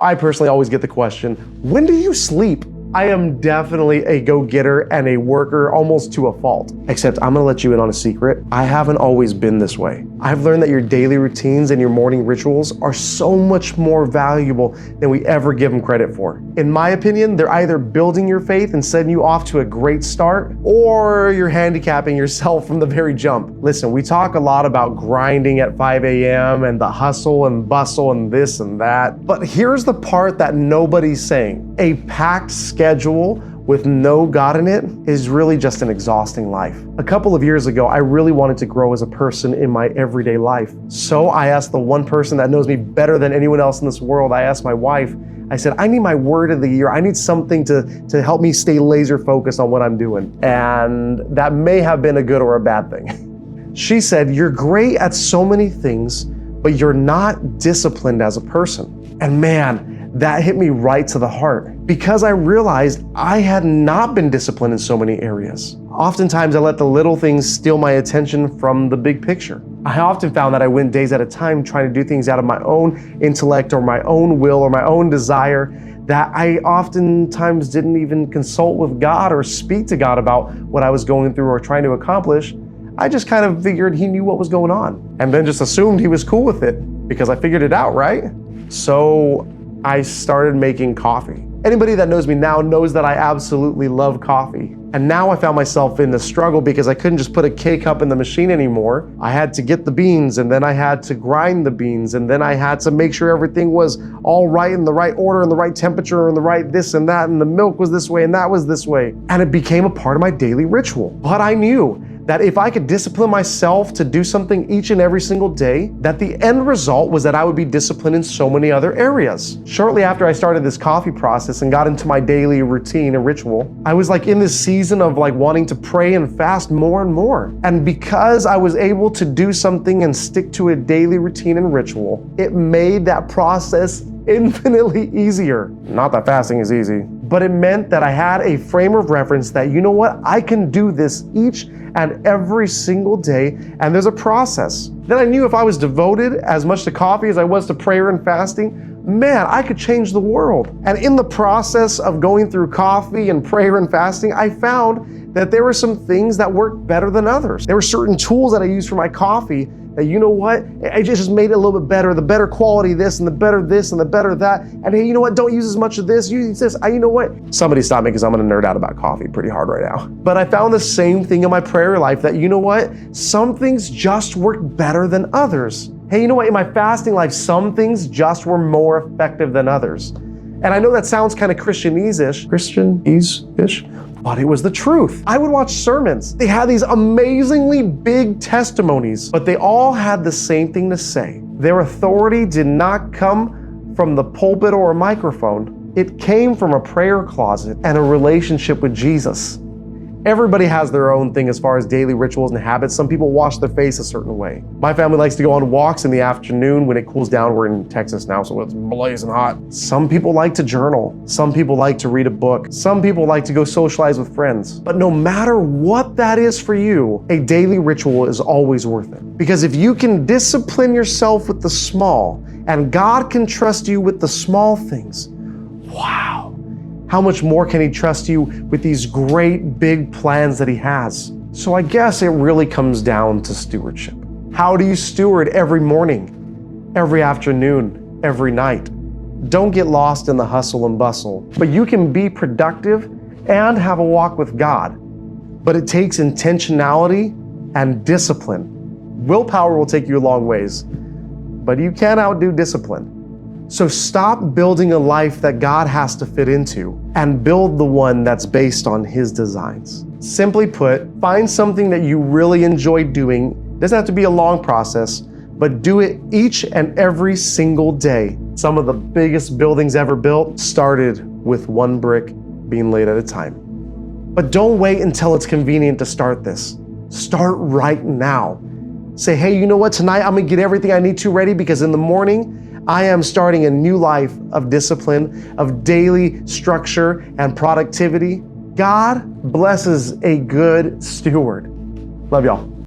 I personally always get the question, when do you sleep? I am definitely a go-getter and a worker almost to a fault. Except I'm gonna let you in on a secret. I haven't always been this way. I've learned that your daily routines and your morning rituals are so much more valuable than we ever give them credit for. In my opinion, they're either building your faith and setting you off to a great start, or you're handicapping yourself from the very jump. Listen, we talk a lot about grinding at 5 a.m. and the hustle and bustle and this and that, but here's the part that nobody's saying. A packed schedule with no God in it is really just an exhausting life. A couple of years ago, I really wanted to grow as a person in my everyday life. So I asked the one person that knows me better than anyone else in this world. I asked my wife, I said, I need my word of the year. I need something to help me stay laser focused on what I'm doing. And that may have been a good or a bad thing. She said, you're great at so many things, but you're not disciplined as a person. And man, that hit me right to the heart because I realized I had not been disciplined in so many areas. Oftentimes I let the little things steal my attention from the big picture. I often found that I went days at a time trying to do things out of my own intellect or my own will or my own desire that I oftentimes didn't even consult with God or speak to God about what I was going through or trying to accomplish. I just kind of figured he knew what was going on and then just assumed he was cool with it because I figured it out, right? So I started making coffee. Anybody that knows me now knows that I absolutely love coffee. And now I found myself in the struggle because I couldn't just put a K-cup in the machine anymore. I had to get the beans and then I had to grind the beans and then I had to make sure everything was all right in the right order and the right temperature and the right this and that and the milk was this way and that was this way. And it became a part of my daily ritual. But I knew that if I could discipline myself to do something each and every single day, that the end result was that I would be disciplined in so many other areas. Shortly after I started this coffee process and got into my daily routine and ritual, I was like in this season of like wanting to pray and fast more and more. And because I was able to do something and stick to a daily routine and ritual, it made that process infinitely easier. Not that fasting is easy, but it meant that I had a frame of reference that, you know what, I can do this each and every single day, and there's a process. Then I knew if I was devoted as much to coffee as I was to prayer and fasting, man, I could change the world. And in the process of going through coffee and prayer and fasting, I found that there were some things that worked better than others. There were certain tools that I used for my coffee that, you know what, I just made it a little bit better, the better quality this and the better this and the better that. And hey, you know what, don't use as much of this, use this. You know what, somebody stop me because I'm gonna nerd out about coffee pretty hard right now. But I found the same thing in my prayer life that, you know what, some things just work better than others. Hey, you know what, in my fasting life, some things just were more effective than others. And I know that sounds kind of Christianese-ish, but it was the truth. I would watch sermons. They had these amazingly big testimonies, but they all had the same thing to say. Their authority did not come from the pulpit or a microphone. It came from a prayer closet and a relationship with Jesus. Everybody has their own thing as far as daily rituals and habits. Some people wash their face a certain way. My family likes to go on walks in the afternoon when it cools down. We're in Texas now, so it's blazing hot. Some people like to journal. Some people like to read a book. Some people like to go socialize with friends. But no matter what that is for you, a daily ritual is always worth it. Because if you can discipline yourself with the small, and God can trust you with the small things, wow. How much more can he trust you with these great big plans that he has? So I guess it really comes down to stewardship. How do you steward every morning, every afternoon, every night? Don't get lost in the hustle and bustle, but you can be productive and have a walk with God. But it takes intentionality and discipline. Willpower will take you a long ways, but you can't outdo discipline. So stop building a life that God has to fit into and build the one that's based on his designs. Simply put, find something that you really enjoy doing. It doesn't have to be a long process, but do it each and every single day. Some of the biggest buildings ever built started with one brick being laid at a time. But don't wait until it's convenient to start this. Start right now. Say, hey, you know what? Tonight I'm gonna get everything I need to ready because in the morning, I am starting a new life of discipline, of daily structure and productivity. God blesses a good steward. Love y'all.